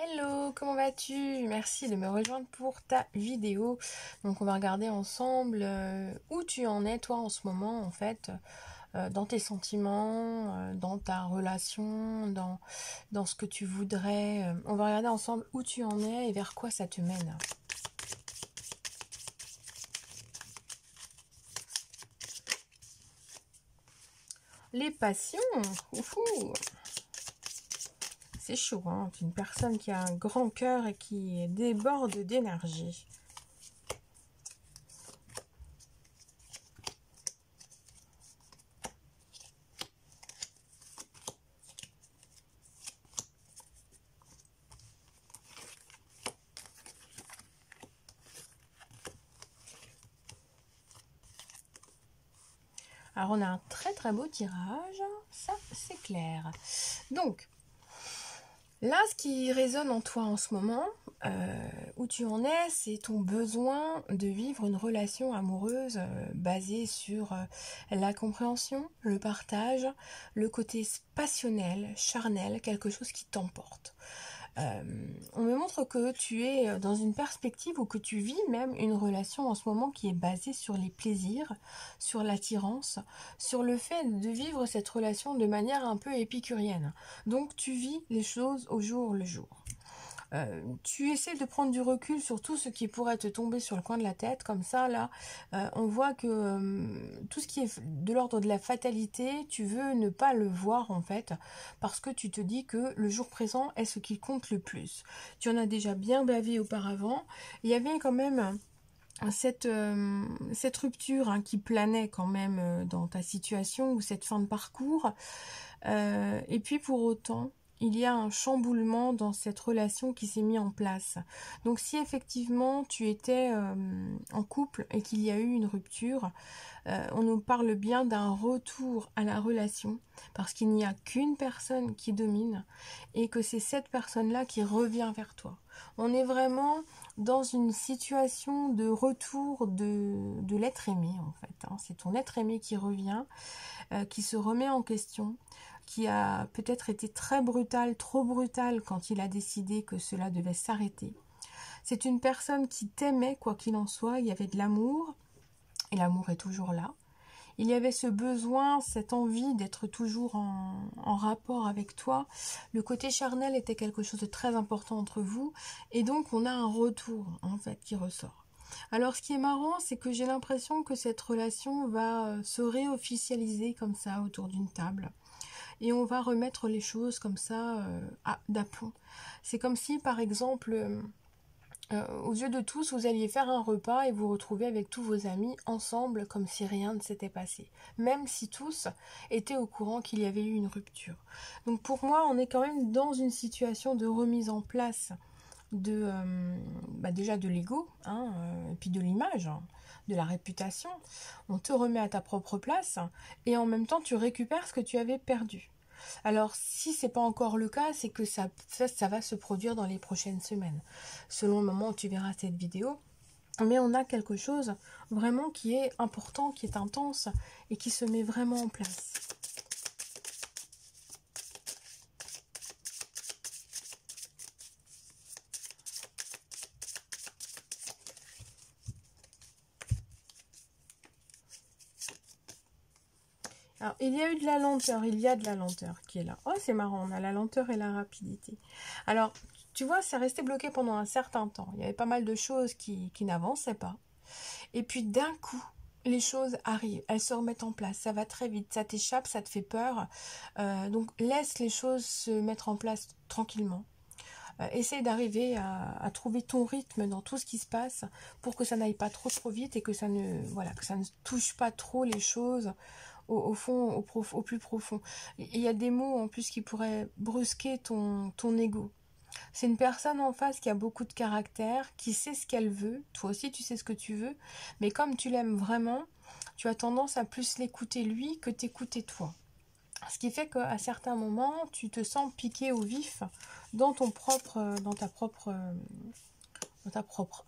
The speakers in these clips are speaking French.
Hello, comment vas-tu? Merci de me rejoindre pour ta vidéo. Donc on va regarder ensemble où tu en es toi en ce moment en fait, dans tes sentiments, dans ta relation, dans ce que tu voudrais. On va regarder ensemble où tu en es et vers quoi ça te mène. Les passions, oufou. C'est chaud, hein? C'est une personne qui a un grand cœur et qui déborde d'énergie. Alors on a un très beau tirage, ça c'est clair. Donc, là ce qui résonne en toi en ce moment, où tu en es, c'est ton besoin de vivre une relation amoureuse basée sur la compréhension, le partage, le côté passionnel, charnel, quelque chose qui t'emporte. On me montre que tu es dans une perspective où que tu vis même une relation en ce moment qui est basée sur les plaisirs, sur l'attirance, sur le fait de vivre cette relation de manière un peu épicurienne. Donc tu vis les choses au jour le jour. Tu essaies de prendre du recul sur tout ce qui pourrait te tomber sur le coin de la tête, comme ça là, on voit que tout ce qui est de l'ordre de la fatalité, tu veux ne pas le voir en fait, parce que tu te dis que le jour présent est ce qui compte le plus. Tu en as déjà bien bavé auparavant, il y avait quand même cette rupture qui planait quand même dans ta situation, ou cette fin de parcours, et puis pour autant, il y a un chamboulement dans cette relation qui s'est mis en place. Donc si effectivement tu étais en couple et qu'il y a eu une rupture, on nous parle bien d'un retour à la relation, parce qu'il n'y a qu'une personne qui domine et que c'est cette personne-là qui revient vers toi. On est vraiment dans une situation de retour de l'être aimé en fait. C'est ton être aimé qui revient, qui se remet en question, qui a peut-être été très brutal, trop brutal quand il a décidé que cela devait s'arrêter. C'est une personne qui t'aimait quoi qu'il en soit, il y avait de l'amour, et l'amour est toujours là. Il y avait ce besoin, cette envie d'être toujours en rapport avec toi. Le côté charnel était quelque chose de très important entre vous, et donc on a un retour en fait qui ressort. Alors ce qui est marrant, c'est que j'ai l'impression que cette relation va se réofficialiser comme ça autour d'une table. Et on va remettre les choses comme ça d'aplomb. C'est comme si, par exemple, aux yeux de tous, vous alliez faire un repas et vous retrouvez avec tous vos amis ensemble comme si rien ne s'était passé. Même si tous étaient au courant qu'il y avait eu une rupture. Donc pour moi, on est quand même dans une situation de remise en place de déjà de l'ego, et puis de l'image, de la réputation. On te remet à ta propre place et en même temps tu récupères ce que tu avais perdu. Alors si c'est pas encore le cas, c'est que ça va se produire dans les prochaines semaines, selon le moment où tu verras cette vidéo. Mais on a quelque chose vraiment qui est important, qui est intense et qui se met vraiment en place. Alors, il y a eu de la lenteur, il y a de la lenteur qui est là. Oh, c'est marrant, on a la lenteur et la rapidité. Alors, tu vois, c'est resté bloqué pendant un certain temps. Il y avait pas mal de choses qui n'avançaient pas. Et puis, d'un coup, les choses arrivent, elles se remettent en place. Ça va très vite, ça t'échappe, ça te fait peur. Donc, laisse les choses se mettre en place tranquillement. Essaye d'arriver à trouver ton rythme dans tout ce qui se passe pour que ça n'aille pas trop vite et que ça ne touche pas trop les choses au fond, au plus profond. Il y a des mots en plus qui pourraient brusquer ton ego. C'est une personne en face qui a beaucoup de caractère, qui sait ce qu'elle veut. Toi aussi, tu sais ce que tu veux. Mais comme tu l'aimes vraiment, tu as tendance à plus l'écouter lui que t'écouter toi. Ce qui fait qu'à certains moments, tu te sens piqué au vif dans ta propre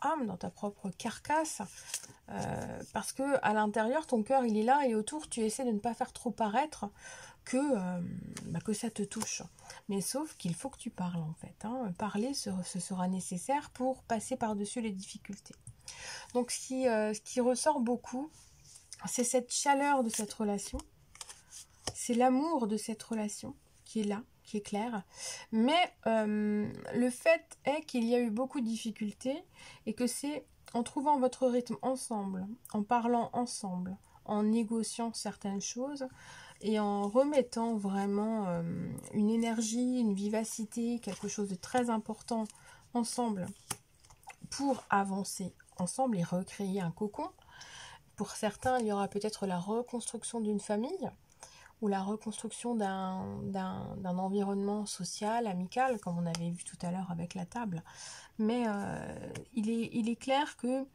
âme, dans ta propre carcasse, parce que à l'intérieur, ton cœur, il est là, et autour, tu essaies de ne pas faire trop paraître que ça te touche. Mais sauf qu'il faut que tu parles en fait. Hein. Parler, ce sera nécessaire pour passer par-dessus les difficultés. Donc ce qui ressort beaucoup, c'est cette chaleur de cette relation. C'est l'amour de cette relation qui est là, qui est clair. Mais le fait est qu'il y a eu beaucoup de difficultés et que c'est en trouvant votre rythme ensemble, en parlant ensemble, en négociant certaines choses et en remettant vraiment une énergie, une vivacité, quelque chose de très important ensemble pour avancer ensemble et recréer un cocon. Pour certains, il y aura peut-être la reconstruction d'une famille ou la reconstruction d'un environnement social, amical, comme on avait vu tout à l'heure avec la table. Mais il est clair que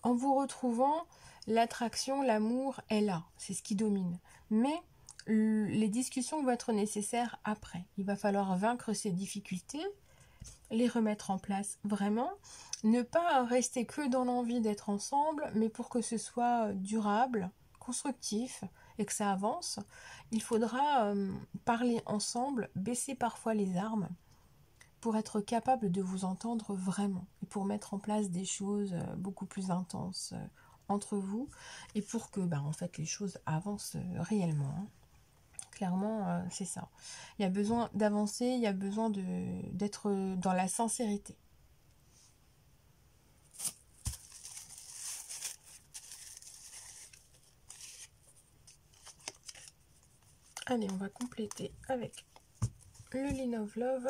en vous retrouvant, l'attraction, l'amour est là, c'est ce qui domine. Mais les discussions vont être nécessaires après. Il va falloir vaincre ces difficultés, les remettre en place vraiment, ne pas rester que dans l'envie d'être ensemble, mais pour que ce soit durable, constructif et que ça avance, il faudra parler ensemble, baisser parfois les armes pour être capable de vous entendre vraiment et pour mettre en place des choses beaucoup plus intenses entre vous et pour que en fait les choses avancent réellement. Hein. Clairement, c'est ça. Il y a besoin d'avancer, il y a besoin d'être dans la sincérité. Allez, on va compléter avec le Line of Love.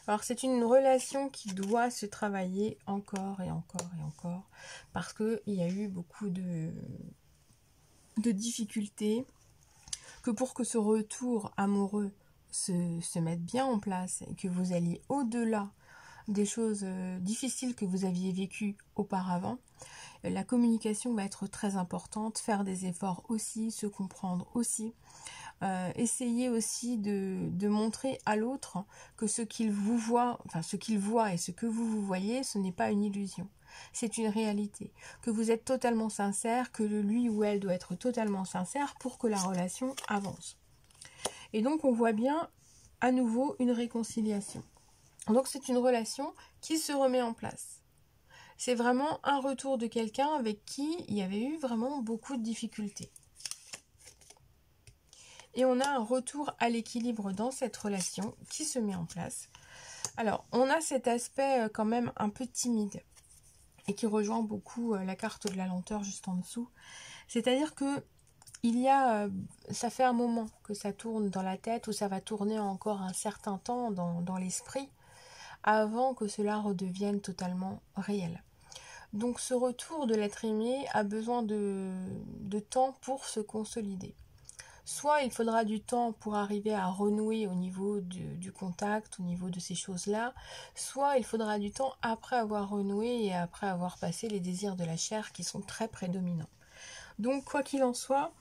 Alors c'est une relation qui doit se travailler encore et encore et encore parce qu'il y a eu beaucoup de difficultés, que pour que ce retour amoureux se mette bien en place et que vous alliez au-delà des choses difficiles que vous aviez vécues auparavant, la communication va être très importante, faire des efforts aussi, se comprendre aussi. Essayez aussi de montrer à l'autre que ce qu'il vous voit, enfin ce qu'il voit et ce que vous voyez, ce n'est pas une illusion. C'est une réalité. Que vous êtes totalement sincère, que lui ou elle doit être totalement sincère pour que la relation avance. Et donc on voit bien à nouveau une réconciliation. Donc c'est une relation qui se remet en place. C'est vraiment un retour de quelqu'un avec qui il y avait eu vraiment beaucoup de difficultés. Et on a un retour à l'équilibre dans cette relation qui se met en place. Alors, on a cet aspect quand même un peu timide et qui rejoint beaucoup la carte de la lenteur juste en dessous. C'est-à-dire que ça fait un moment que ça tourne dans la tête ou ça va tourner encore un certain temps dans l'esprit avant que cela redevienne totalement réel. Donc ce retour de l'être aimé a besoin de temps pour se consolider. Soit il faudra du temps pour arriver à renouer au niveau du contact, au niveau de ces choses-là, soit il faudra du temps après avoir renoué et après avoir passé les désirs de la chair qui sont très prédominants. Donc quoi qu'il en soit,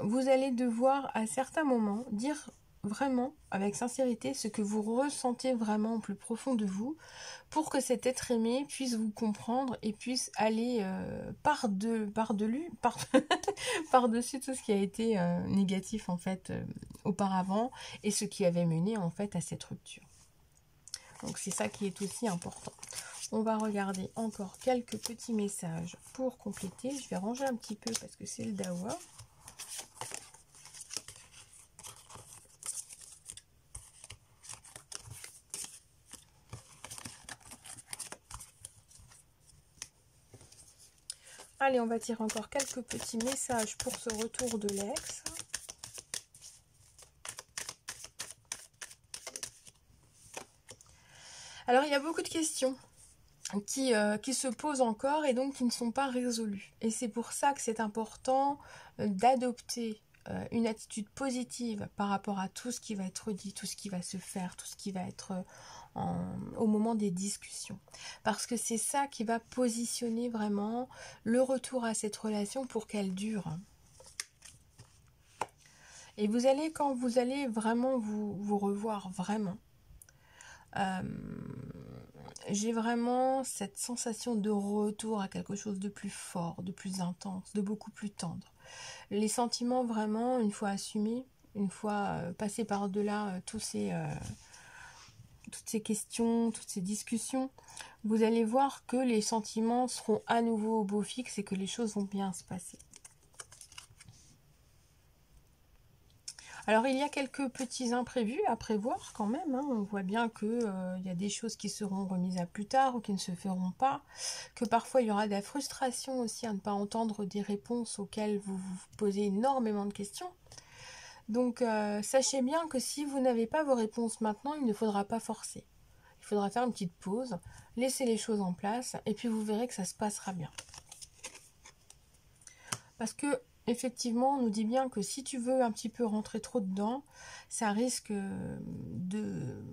vous allez devoir à certains moments dire vraiment avec sincérité ce que vous ressentez vraiment au plus profond de vous pour que cet être aimé puisse vous comprendre et puisse aller par-dessus tout ce qui a été négatif en fait auparavant et ce qui avait mené en fait à cette rupture. Donc c'est ça qui est aussi important. On va regarder encore quelques petits messages pour compléter. Je vais ranger un petit peu parce que c'est le dawa. Allez, on va tirer encore quelques petits messages pour ce retour de l'ex. Alors, il y a beaucoup de questions qui se posent encore et donc qui ne sont pas résolues. Et c'est pour ça que c'est important d'adopter une attitude positive par rapport à tout ce qui va être dit, tout ce qui va se faire, tout ce qui va être au moment des discussions. Parce que c'est ça qui va positionner vraiment le retour à cette relation pour qu'elle dure. Et quand vous allez vraiment vous revoir, vraiment, j'ai vraiment cette sensation de retour à quelque chose de plus fort, de plus intense, de beaucoup plus tendre. Les sentiments, vraiment, une fois assumés, une fois passés par-delà toutes ces questions, toutes ces discussions, vous allez voir que les sentiments seront à nouveau au beau fixe et que les choses vont bien se passer. Alors il y a quelques petits imprévus à prévoir quand même, hein. On voit bien que y a des choses qui seront remises à plus tard ou qui ne se feront pas, que parfois il y aura de la frustration aussi à ne pas entendre des réponses auxquelles vous vous posez énormément de questions. Donc sachez bien que si vous n'avez pas vos réponses maintenant, il ne faudra pas forcer. Il faudra faire une petite pause, laisser les choses en place et puis vous verrez que ça se passera bien. Parce que effectivement, on nous dit bien que si tu veux un petit peu rentrer trop dedans, ça risque de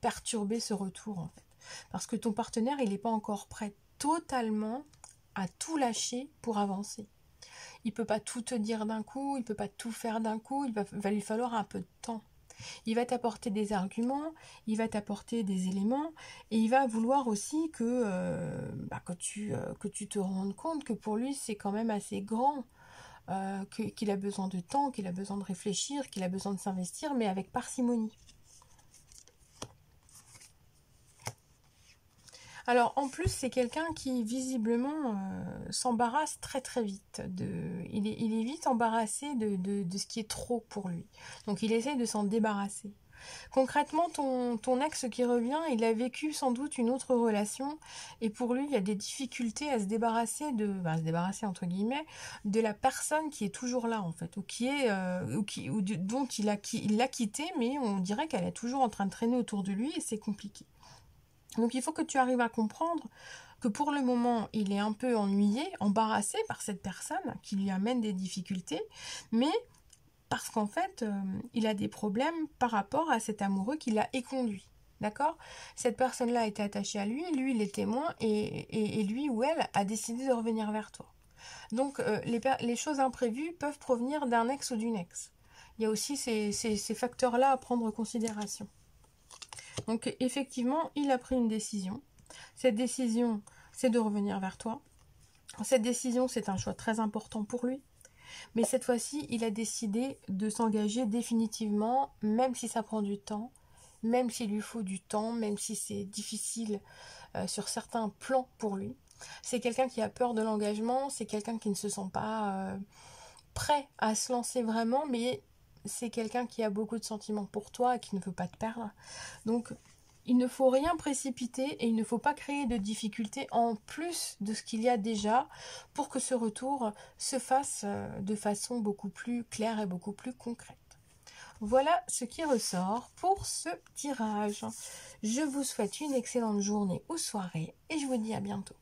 perturber ce retour en fait. Parce que ton partenaire, il n'est pas encore prêt totalement à tout lâcher pour avancer. Il ne peut pas tout te dire d'un coup, il ne peut pas tout faire d'un coup, il va lui falloir un peu de temps. Il va t'apporter des arguments, il va t'apporter des éléments, et il va vouloir aussi que tu te rendes compte que pour lui c'est quand même assez grand, qu'il a besoin de temps, qu'il a besoin de réfléchir, qu'il a besoin de s'investir, mais avec parcimonie. Alors en plus c'est quelqu'un qui visiblement s'embarrasse très très vite. Il est vite embarrassé de ce qui est trop pour lui. Donc il essaye de s'en débarrasser. Concrètement, ton ex qui revient, il a vécu sans doute une autre relation et pour lui, il y a des difficultés à se débarrasser entre guillemets, de la personne qui est toujours là en fait, dont il l'a quitté, mais on dirait qu'elle est toujours en train de traîner autour de lui et c'est compliqué. Donc il faut que tu arrives à comprendre que pour le moment, il est un peu ennuyé, embarrassé par cette personne qui lui amène des difficultés, mais parce qu'en fait, il a des problèmes par rapport à cet amoureux qui l'a éconduit. D'accord? Cette personne-là était attachée à lui, lui il est témoin, et lui ou elle a décidé de revenir vers toi. Donc les choses imprévues peuvent provenir d'un ex ou d'une ex. Il y a aussi ces facteurs-là à prendre en considération. Donc effectivement, il a pris une décision. Cette décision, c'est de revenir vers toi. Cette décision, c'est un choix très important pour lui. Mais cette fois-ci, il a décidé de s'engager définitivement, même si ça prend du temps, même s'il lui faut du temps, même si c'est difficile sur certains plans pour lui. C'est quelqu'un qui a peur de l'engagement, c'est quelqu'un qui ne se sent pas prêt à se lancer vraiment, mais c'est quelqu'un qui a beaucoup de sentiments pour toi et qui ne veut pas te perdre. Donc, il ne faut rien précipiter et il ne faut pas créer de difficultés en plus de ce qu'il y a déjà pour que ce retour se fasse de façon beaucoup plus claire et beaucoup plus concrète. Voilà ce qui ressort pour ce tirage. Je vous souhaite une excellente journée ou soirée et je vous dis à bientôt.